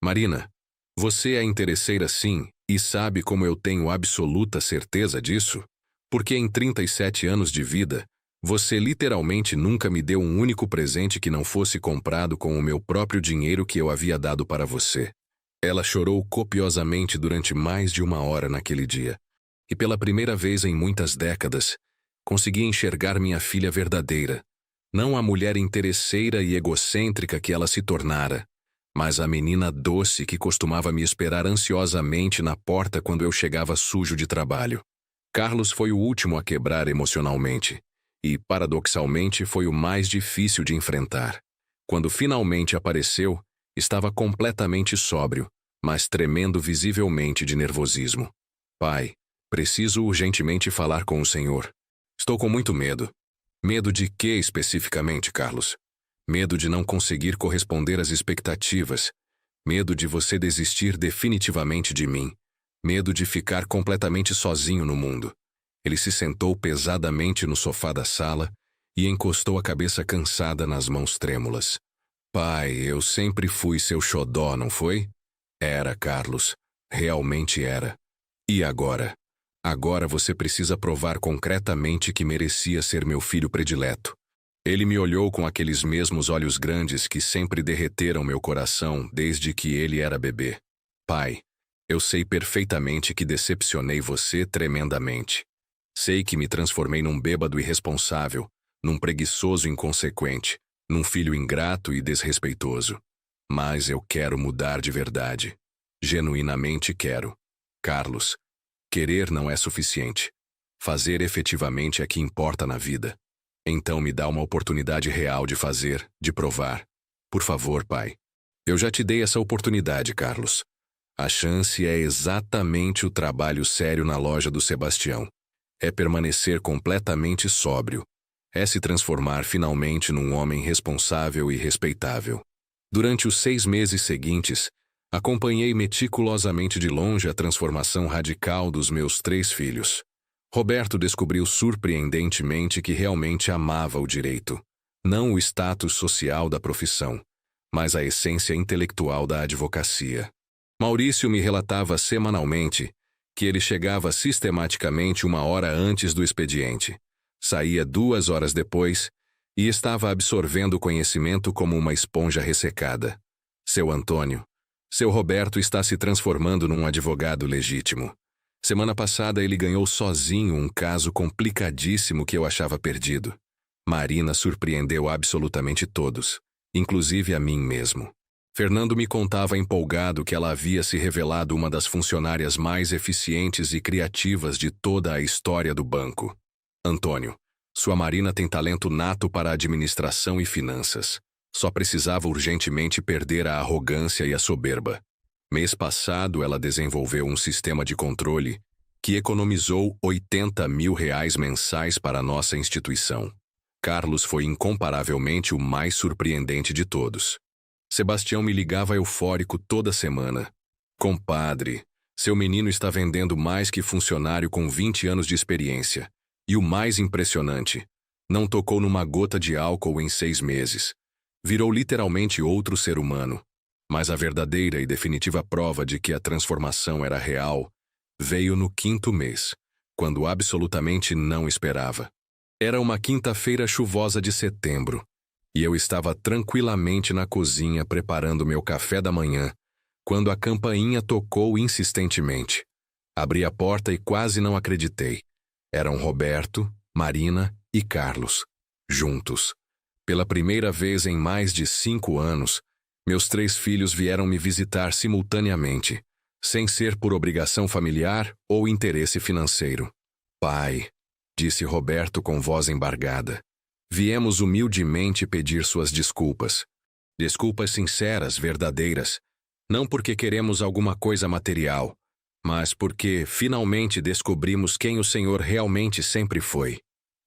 Marina, você é interesseira sim, e sabe como eu tenho absoluta certeza disso? Porque em 37 anos de vida, você literalmente nunca me deu um único presente que não fosse comprado com o meu próprio dinheiro que eu havia dado para você. Ela chorou copiosamente durante mais de 1 hora naquele dia. E pela primeira vez em muitas décadas, consegui enxergar minha filha verdadeira. Não a mulher interesseira e egocêntrica que ela se tornara, mas a menina doce que costumava me esperar ansiosamente na porta quando eu chegava sujo de trabalho. Carlos foi o último a quebrar emocionalmente. E, paradoxalmente, foi o mais difícil de enfrentar. Quando finalmente apareceu, estava completamente sóbrio, mas tremendo visivelmente de nervosismo. Pai, preciso urgentemente falar com o senhor. Estou com muito medo. Medo de quê especificamente, Carlos? Medo de não conseguir corresponder às expectativas. Medo de você desistir definitivamente de mim. Medo de ficar completamente sozinho no mundo. Ele se sentou pesadamente no sofá da sala e encostou a cabeça cansada nas mãos trêmulas. Pai, eu sempre fui seu xodó, não foi? Era, Carlos. Realmente era. E agora? Agora você precisa provar concretamente que merecia ser meu filho predileto. Ele me olhou com aqueles mesmos olhos grandes que sempre derreteram meu coração desde que ele era bebê. Pai, eu sei perfeitamente que decepcionei você tremendamente. Sei que me transformei num bêbado irresponsável, num preguiçoso inconsequente, num filho ingrato e desrespeitoso. Mas eu quero mudar de verdade. Genuinamente quero. Carlos, querer não é suficiente. Fazer efetivamente é que importa na vida. Então me dá uma oportunidade real de fazer, de provar. Por favor, pai. Eu já te dei essa oportunidade, Carlos. A chance é exatamente o trabalho sério na loja do Sebastião. É permanecer completamente sóbrio. É se transformar finalmente num homem responsável e respeitável. Durante os 6 meses seguintes, acompanhei meticulosamente de longe a transformação radical dos meus 3 filhos. Roberto descobriu surpreendentemente que realmente amava o direito, não o status social da profissão, mas a essência intelectual da advocacia. Maurício me relatava semanalmente que ele chegava sistematicamente 1 hora antes do expediente, saía 2 horas depois e estava absorvendo o conhecimento como uma esponja ressecada. Seu Antônio, seu Roberto está se transformando num advogado legítimo. Semana passada ele ganhou sozinho um caso complicadíssimo que eu achava perdido. Marina surpreendeu absolutamente todos, inclusive a mim mesmo. Fernando me contava empolgado que ela havia se revelado uma das funcionárias mais eficientes e criativas de toda a história do banco. Antônio, sua Marina tem talento nato para administração e finanças. Só precisava urgentemente perder a arrogância e a soberba. Mês passado, ela desenvolveu um sistema de controle que economizou R$80 mil mensais para a nossa instituição. Carlos foi incomparavelmente o mais surpreendente de todos. Sebastião me ligava eufórico toda semana. Compadre, seu menino está vendendo mais que funcionário com 20 anos de experiência. E o mais impressionante, não tocou numa gota de álcool em 6 meses. Virou literalmente outro ser humano. Mas a verdadeira e definitiva prova de que a transformação era real veio no 5º mês, quando absolutamente não esperava. Era uma quinta-feira chuvosa de setembro, e eu estava tranquilamente na cozinha preparando meu café da manhã, quando a campainha tocou insistentemente. Abri a porta e quase não acreditei. Eram Roberto, Marina e Carlos, juntos. Pela primeira vez em mais de 5 anos, meus 3 filhos vieram me visitar simultaneamente, sem ser por obrigação familiar ou interesse financeiro. Pai, disse Roberto com voz embargada, viemos humildemente pedir suas desculpas. Desculpas sinceras, verdadeiras, não porque queremos alguma coisa material, mas porque finalmente descobrimos quem o Senhor realmente sempre foi.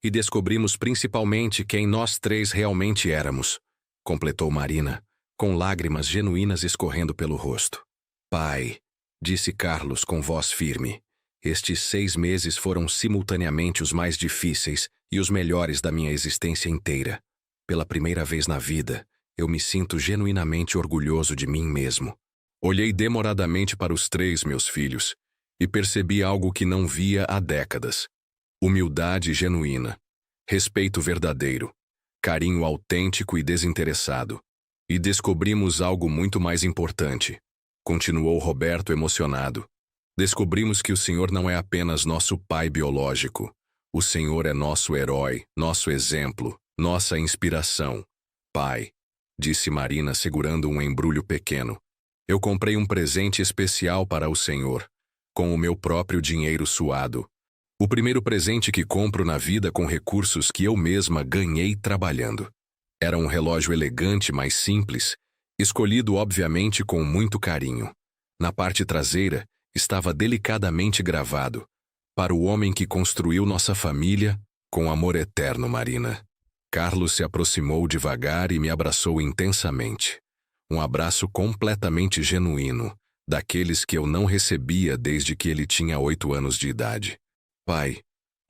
E descobrimos principalmente quem nós 3 realmente éramos, completou Marina, com lágrimas genuínas escorrendo pelo rosto. Pai, disse Carlos com voz firme, estes 6 meses foram simultaneamente os mais difíceis e os melhores da minha existência inteira. Pela primeira vez na vida, eu me sinto genuinamente orgulhoso de mim mesmo. Olhei demoradamente para os 3 meus filhos e percebi algo que não via há décadas. Humildade genuína, respeito verdadeiro, carinho autêntico e desinteressado. E descobrimos algo muito mais importante, continuou Roberto emocionado. Descobrimos que o Senhor não é apenas nosso pai biológico. O Senhor é nosso herói, nosso exemplo, nossa inspiração. Pai, disse Marina segurando um embrulho pequeno, eu comprei um presente especial para o Senhor, com o meu próprio dinheiro suado. O primeiro presente que compro na vida com recursos que eu mesma ganhei trabalhando. Era um relógio elegante, mas simples, escolhido obviamente com muito carinho. Na parte traseira, estava delicadamente gravado: para o homem que construiu nossa família, com amor eterno, Marina. Carlos se aproximou devagar e me abraçou intensamente. Um abraço completamente genuíno, daqueles que eu não recebia desde que ele tinha 8 anos de idade. Pai,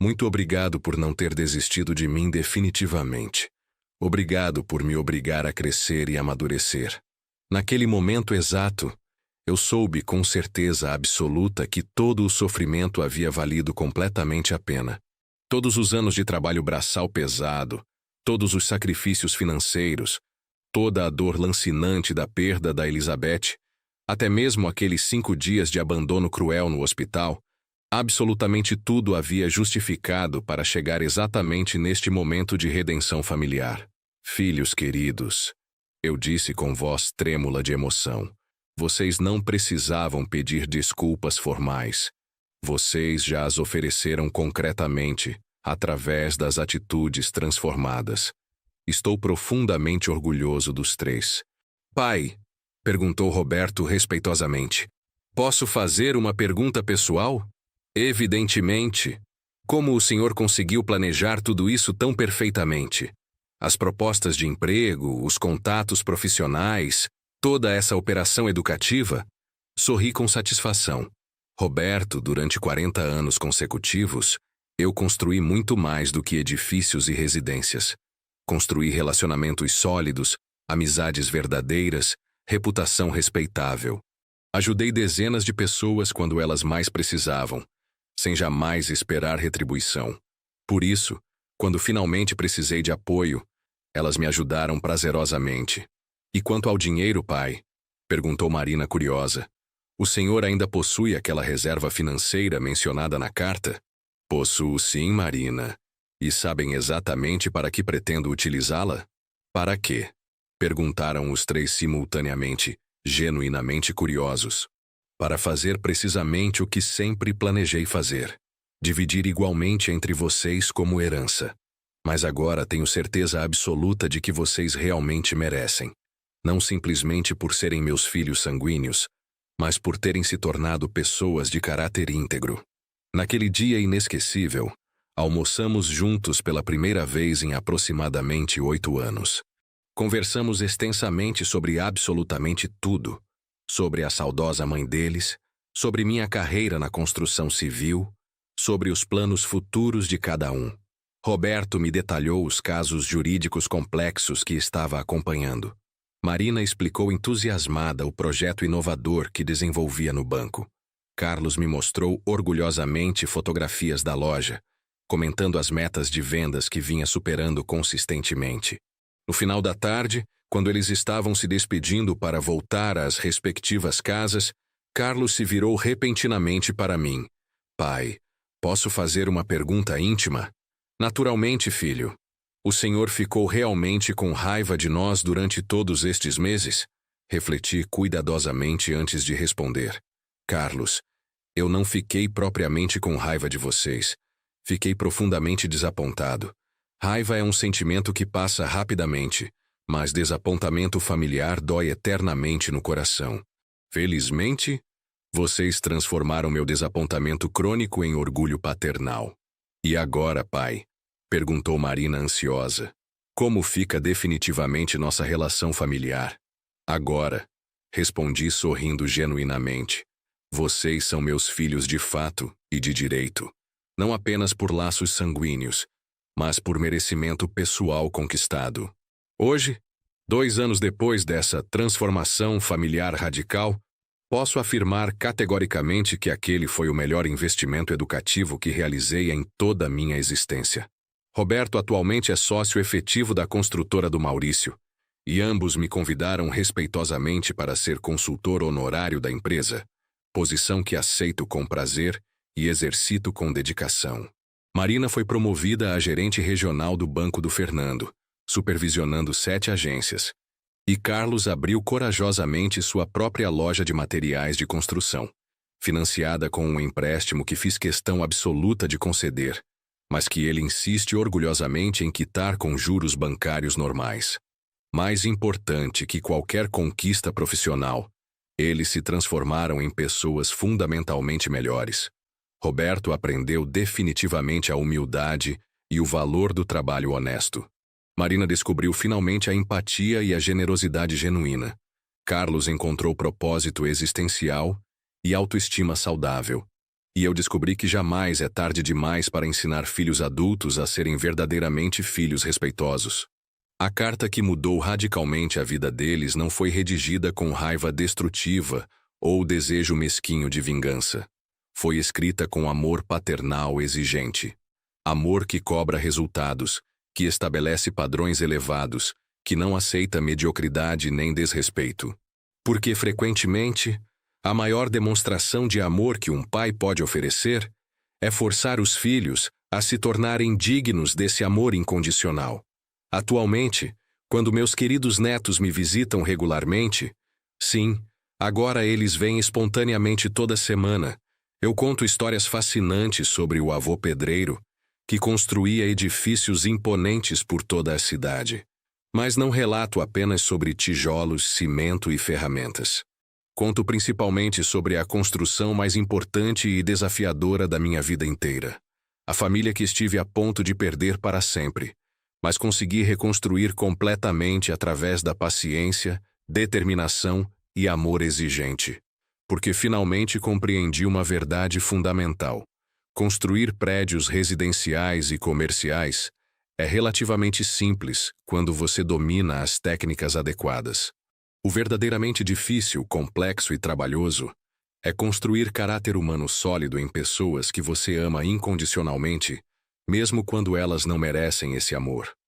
muito obrigado por não ter desistido de mim definitivamente. Obrigado por me obrigar a crescer e amadurecer. Naquele momento exato, eu soube com certeza absoluta que todo o sofrimento havia valido completamente a pena. Todos os anos de trabalho braçal pesado, todos os sacrifícios financeiros, toda a dor lancinante da perda da Elizabeth, até mesmo aqueles 5 dias de abandono cruel no hospital, absolutamente tudo havia justificado para chegar exatamente neste momento de redenção familiar. Filhos queridos, eu disse com voz trêmula de emoção, vocês não precisavam pedir desculpas formais. Vocês já as ofereceram concretamente, através das atitudes transformadas. Estou profundamente orgulhoso dos 3. Pai, perguntou Roberto respeitosamente, posso fazer uma pergunta pessoal? Evidentemente. Como o senhor conseguiu planejar tudo isso tão perfeitamente? As propostas de emprego, os contatos profissionais, toda essa operação educativa? Sorri com satisfação. Roberto, durante 40 anos consecutivos, eu construí muito mais do que edifícios e residências. Construí relacionamentos sólidos, amizades verdadeiras, reputação respeitável. Ajudei dezenas de pessoas quando elas mais precisavam, sem jamais esperar retribuição. Por isso, quando finalmente precisei de apoio, elas me ajudaram prazerosamente. E quanto ao dinheiro, pai? Perguntou Marina curiosa. O senhor ainda possui aquela reserva financeira mencionada na carta? Possuo sim, Marina. E sabem exatamente para que pretendo utilizá-la? Para quê? Perguntaram os 3 simultaneamente, genuinamente curiosos. Para fazer precisamente o que sempre planejei fazer. Dividir igualmente entre vocês como herança. Mas agora tenho certeza absoluta de que vocês realmente merecem. Não simplesmente por serem meus filhos sanguíneos, mas por terem se tornado pessoas de caráter íntegro. Naquele dia inesquecível, almoçamos juntos pela primeira vez em aproximadamente 8 anos. Conversamos extensamente sobre absolutamente tudo. Sobre a saudosa mãe deles, sobre minha carreira na construção civil, sobre os planos futuros de cada um. Roberto me detalhou os casos jurídicos complexos que estava acompanhando. Marina explicou entusiasmada o projeto inovador que desenvolvia no banco. Carlos me mostrou orgulhosamente fotografias da loja, comentando as metas de vendas que vinha superando consistentemente. No final da tarde, quando eles estavam se despedindo para voltar às respectivas casas, Carlos se virou repentinamente para mim. Pai, posso fazer uma pergunta íntima? Naturalmente, filho. O senhor ficou realmente com raiva de nós durante todos estes meses? Refleti cuidadosamente antes de responder. Carlos, eu não fiquei propriamente com raiva de vocês. Fiquei profundamente desapontado. Raiva é um sentimento que passa rapidamente, mas desapontamento familiar dói eternamente no coração. Felizmente, vocês transformaram meu desapontamento crônico em orgulho paternal. E agora, pai? Perguntou Marina ansiosa. Como fica definitivamente nossa relação familiar? Agora, respondi sorrindo genuinamente. Vocês são meus filhos de fato e de direito. Não apenas por laços sanguíneos, mas por merecimento pessoal conquistado. Hoje, 2 anos depois dessa transformação familiar radical, posso afirmar categoricamente que aquele foi o melhor investimento educativo que realizei em toda a minha existência. Roberto atualmente é sócio efetivo da construtora do Maurício, e ambos me convidaram respeitosamente para ser consultor honorário da empresa, posição que aceito com prazer e exercito com dedicação. Marina foi promovida a gerente regional do Banco do Fernando, supervisionando 7 agências, e Carlos abriu corajosamente sua própria loja de materiais de construção, financiada com um empréstimo que fiz questão absoluta de conceder, mas que ele insiste orgulhosamente em quitar com juros bancários normais. Mais importante que qualquer conquista profissional, eles se transformaram em pessoas fundamentalmente melhores. Roberto aprendeu definitivamente a humildade e o valor do trabalho honesto. Marina descobriu finalmente a empatia e a generosidade genuína. Carlos encontrou propósito existencial e autoestima saudável. E eu descobri que jamais é tarde demais para ensinar filhos adultos a serem verdadeiramente filhos respeitosos. A carta que mudou radicalmente a vida deles não foi redigida com raiva destrutiva ou desejo mesquinho de vingança. Foi escrita com amor paternal exigente. Amor que cobra resultados, que estabelece padrões elevados, que não aceita mediocridade nem desrespeito. Porque, frequentemente, a maior demonstração de amor que um pai pode oferecer é forçar os filhos a se tornarem dignos desse amor incondicional. Atualmente, quando meus queridos netos me visitam regularmente, sim, agora eles vêm espontaneamente toda semana, eu conto histórias fascinantes sobre o avô pedreiro, que construía edifícios imponentes por toda a cidade. Mas não relato apenas sobre tijolos, cimento e ferramentas. Conto principalmente sobre a construção mais importante e desafiadora da minha vida inteira. A família que estive a ponto de perder para sempre, mas consegui reconstruir completamente através da paciência, determinação e amor exigente. Porque finalmente compreendi uma verdade fundamental. Construir prédios residenciais e comerciais é relativamente simples quando você domina as técnicas adequadas. O verdadeiramente difícil, complexo e trabalhoso é construir caráter humano sólido em pessoas que você ama incondicionalmente, mesmo quando elas não merecem esse amor.